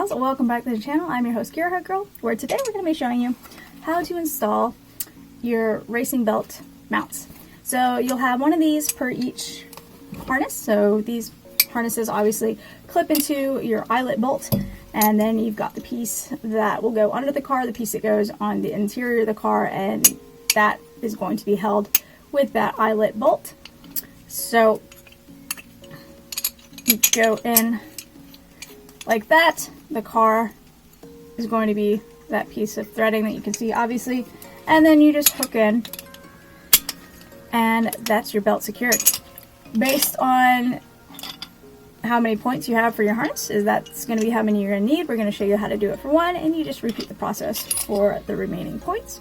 gals, welcome back to the channel. I'm your host Gearheadgirl, where today we're going to be showing you how to install your racing belt mounts. So you'll have one of these per each harness. So these harnesses obviously clip into your eyelet bolt, and then you've got the piece that will go under the car, the piece that goes on the interior of the car, and that is going to be held with that eyelet bolt. So you go in like that. The car is going to be that piece of threading that you can see obviously, and then you just hook in and that's your belt secured. Based on how many points you have for your harness, that's going to be how many you're going to need. We're going to show you how to do it for one, and you just repeat the process for the remaining points.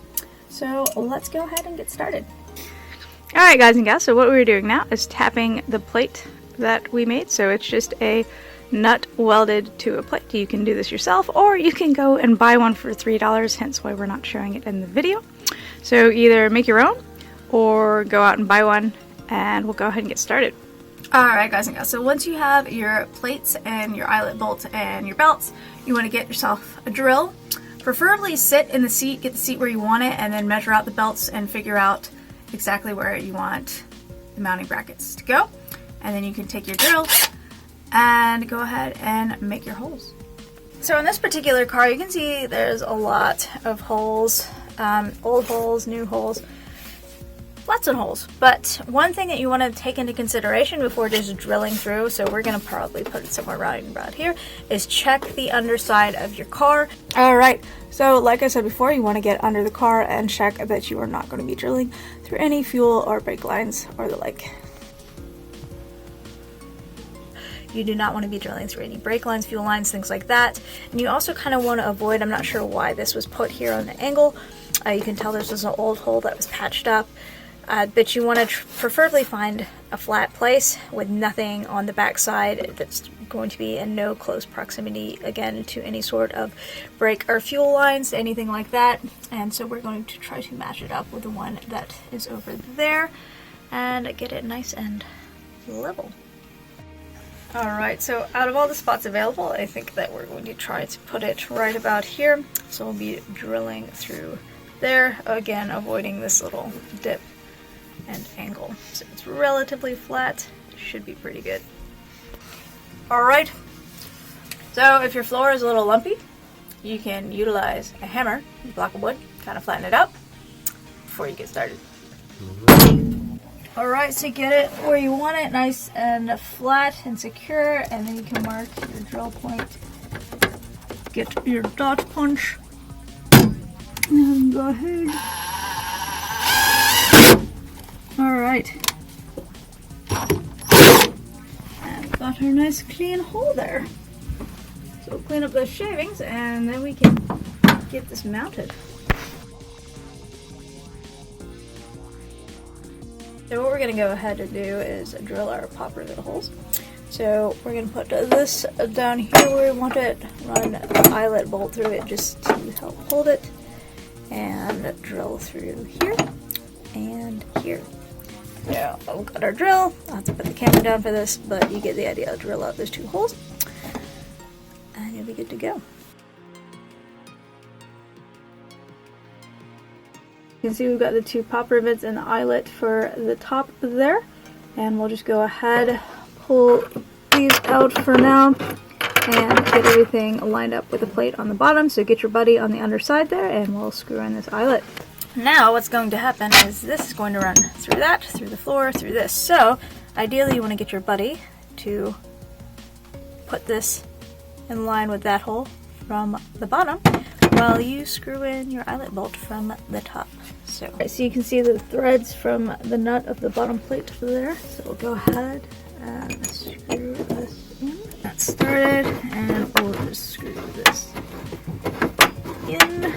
So let's go ahead and get started. Alright guys and gals, so what we're doing now is tapping the plate that we made. So it's just a nut welded to a plate. You can do this yourself, or you can go and buy one for $3, hence why we're not showing it in the video. So either make your own or go out and buy one, and we'll go ahead and get started. Alright guys and gals, so once you have your plates and your eyelet bolts and your belts, you want to get yourself a drill. Preferably sit in the seat, get the seat where you want it, and then measure out the belts and figure out exactly where you want the mounting brackets to go. And then you can take your drill and go ahead and make your holes. So in this particular car, you can see there's a lot of holes, old holes, new holes, lots of holes. But one thing that you want to take into consideration before just drilling through, so we're going to probably put it somewhere right about here, is check the underside of your car. Alright, so like I said before, you want to get under the car and check that you are not going to be drilling through any fuel or brake lines or the like. You do not want to be drilling through any brake lines, fuel lines, things like that. And you also kind of want to avoid, I'm not sure why this was put here on the angle. You can tell this was an old hole that was patched up. But you want to preferably find a flat place with nothing on the back side that's going to be in no close proximity, again, to any sort of brake or fuel lines, anything like that. And so we're going to try to match it up with the one that is over there and get it nice and level. Alright, so out of all the spots available, I think that we're going to try to put it right about here. So we'll be drilling through there, again avoiding this little dip and angle. So it's relatively flat, should be pretty good. Alright, so if your floor is a little lumpy, you can utilize a hammer, a block of wood, kind of flatten it out before you get started. Alright, so get it where you want it, nice and flat and secure, and then you can mark your drill point. Get your dot punch, and go ahead. Alright, and got our nice clean hole there. So we'll clean up those shavings, and then we can get this mounted. So what we're going to go ahead and do is drill our pop rivet holes. So we're going to put this down here where we want it, run the eyelet bolt through it just to help hold it, and drill through here and here. So we've got our drill. I'll have to put the camera down for this, but you get the idea. I'll drill out those two holes and you'll be good to go. You can see we've got the two pop rivets and the eyelet for the top there, and we'll just go ahead, pull these out for now, and get everything lined up with the plate on the bottom. So get your buddy on the underside there, and we'll screw in this eyelet. Now what's going to happen is this is going to run through that, through the floor, through this. So ideally you want to get your buddy to put this in line with that hole from the bottom, while you screw in your eyelet bolt from the top. So you can see the threads from the nut of the bottom plate there. So we'll go ahead and screw this in. That's started, and we'll just screw this in.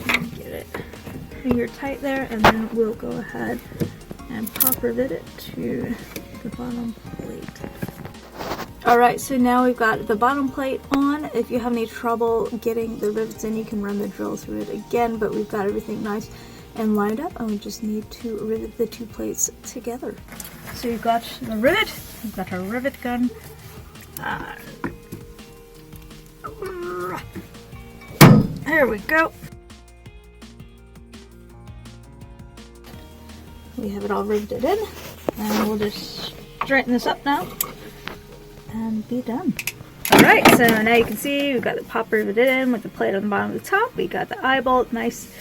And get it finger tight there, and then we'll go ahead and pop rivet it to the bottom plate. Alright, so now we've got the bottom plate on. If you have any trouble getting the rivets in, you can run the drill through it again, but we've got everything nice and lined up, and we just need to rivet the two plates together. So you've got the rivet, we've got our rivet gun. There we go. We have it all riveted in, and we'll just straighten this up now and be done. Alright, so now you can see we've got the pop riveted in with the plate on the bottom of the top. We got the eye bolt nice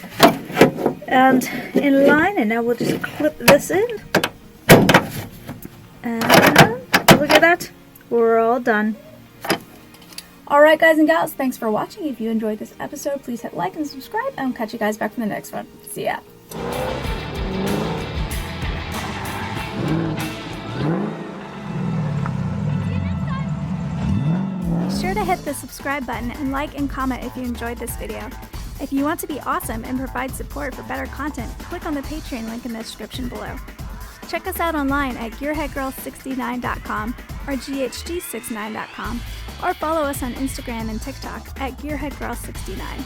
and in line, and now we'll just clip this in. And look at that, we're all done. Alright guys and gals, thanks for watching. If you enjoyed this episode, please hit like and subscribe, and I'll catch you guys back for the next one. See ya. Be sure to hit the subscribe button and like and comment if you enjoyed this video. If you want to be awesome and provide support for better content, click on the Patreon link in the description below. Check us out online at gearheadgirl69.com or GHG69.com, or follow us on Instagram and TikTok at gearheadgirl69.